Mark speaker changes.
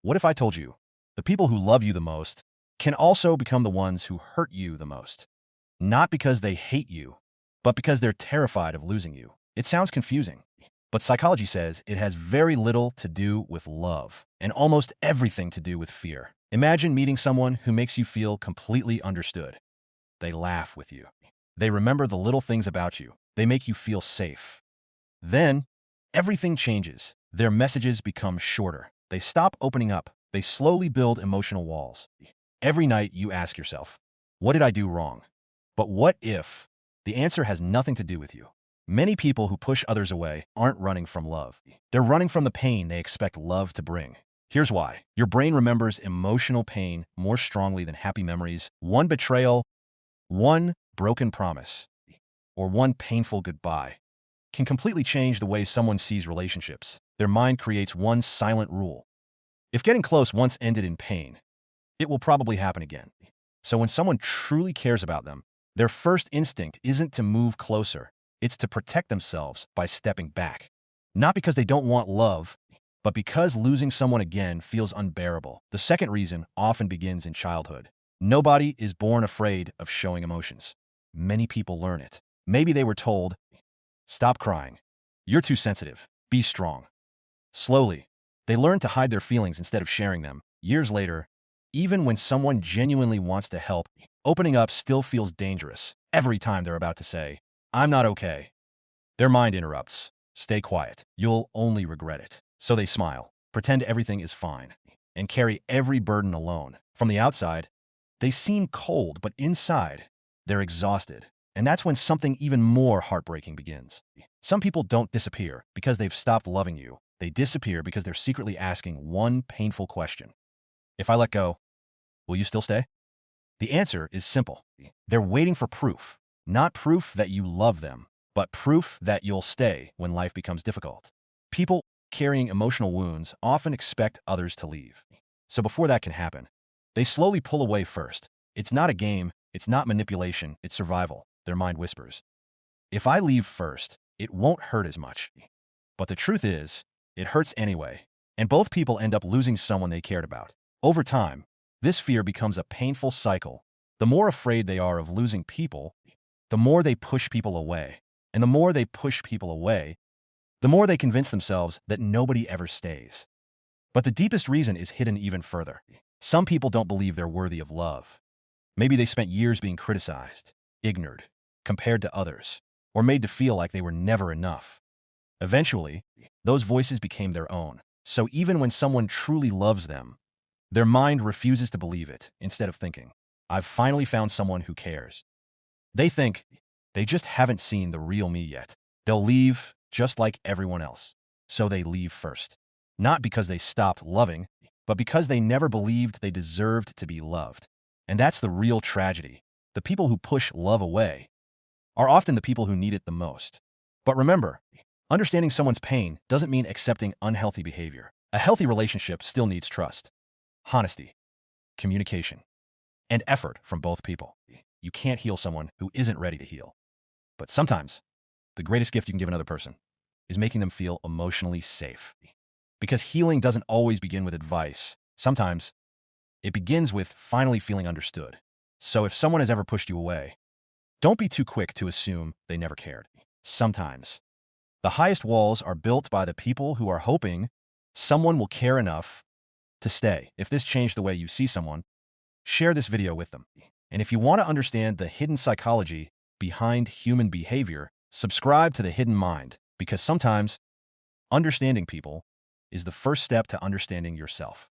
Speaker 1: What if I told you the people who love you the most can also become the ones who hurt you the most? Not because they hate you, but because they're terrified of losing you. It sounds confusing, but psychology says it has very little to do with love and almost everything to do with fear. Imagine meeting someone who makes you feel completely understood. They laugh with you. They remember the little things about you. They make you feel safe. Then, everything changes. Their messages become shorter. They stop opening up. They slowly build emotional walls. Every night you ask yourself, what did I do wrong? But what if the answer has nothing to do with you? Many people who push others away aren't running from love. They're running from the pain they expect love to bring. Here's why. Your brain remembers emotional pain more strongly than happy memories. One betrayal, one broken promise, or one painful goodbye can completely change the way someone sees relationships. Their mind creates one silent rule. If getting close once ended in pain, it will probably happen again. So when someone truly cares about them, their first instinct isn't to move closer. It's to protect themselves by stepping back. Not because they don't want love, but because losing someone again feels unbearable. The second reason often begins in childhood. Nobody is born afraid of showing emotions. Many people learn it. Maybe they were told, stop crying. You're too sensitive. Be strong. Slowly, they learn to hide their feelings instead of sharing them. Years later, even when someone genuinely wants to help, opening up still feels dangerous. Every time they're about to say, I'm not okay, their mind interrupts. Stay quiet. You'll only regret it. So they smile, pretend everything is fine, and carry every burden alone. From the outside, they seem cold, but inside, they're exhausted. And that's when something even more heartbreaking begins. Some people don't disappear because they've stopped loving you. They disappear because they're secretly asking one painful question. If I let go, will you still stay? The answer is simple. They're waiting for proof. Not proof that you love them, but proof that you'll stay when life becomes difficult. People carrying emotional wounds often expect others to leave. So before that can happen, they slowly pull away first. It's not a game. It's not manipulation. It's survival. Their mind whispers, if I leave first, it won't hurt as much. But the truth is, it hurts anyway. And both people end up losing someone they cared about. Over time, this fear becomes a painful cycle. The more afraid they are of losing people, the more they push people away. And the more they push people away, the more they convince themselves that nobody ever stays. But the deepest reason is hidden even further. Some people don't believe they're worthy of love. Maybe they spent years being criticized, ignored, compared to others, or made to feel like they were never enough. Eventually, those voices became their own. So even when someone truly loves them, their mind refuses to believe it. Instead of thinking, I've finally found someone who cares, they think, they just haven't seen the real me yet. They'll leave just like everyone else. So they leave first. Not because they stopped loving, but because they never believed they deserved to be loved. And that's the real tragedy. The people who push love away are often the people who need it the most. But remember, understanding someone's pain doesn't mean accepting unhealthy behavior. A healthy relationship still needs trust, honesty, communication, and effort from both people. You can't heal someone who isn't ready to heal. But sometimes, the greatest gift you can give another person is making them feel emotionally safe. Because healing doesn't always begin with advice. Sometimes, it begins with finally feeling understood. So if someone has ever pushed you away, don't be too quick to assume they never cared. Sometimes, the highest walls are built by the people who are hoping someone will care enough to stay. If this changed the way you see someone, share this video with them. And if you want to understand the hidden psychology behind human behavior, subscribe to The Hidden Mind, because sometimes understanding people is the first step to understanding yourself.